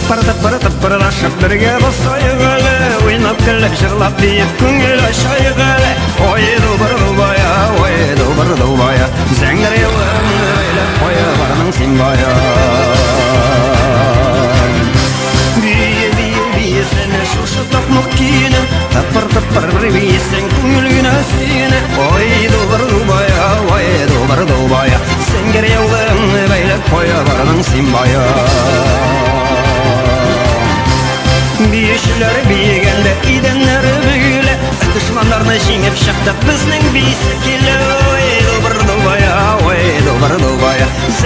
Таппыр-таппыр-таппырлашып бірге басайық әлі, ойнап күліп жырлап биік көңіл ашайық әлі. Ой дубыр-дубая, ой дубыр-дубая, зәңгіреуін өйлеп қойы барның сен бая. Бие-бие-биесіне шушы тақмық киіне, таппыр-таппыр бір биесен көңіл күні сені. Ой дубыр-дубая, ой дубыр-дубая, зәңгіреуін өйлеп қойы барның сен бая. Бишілер бейгенде, иденлері бүгілі, дұшмандарны жеңіп шықтық біздің бейсі келі.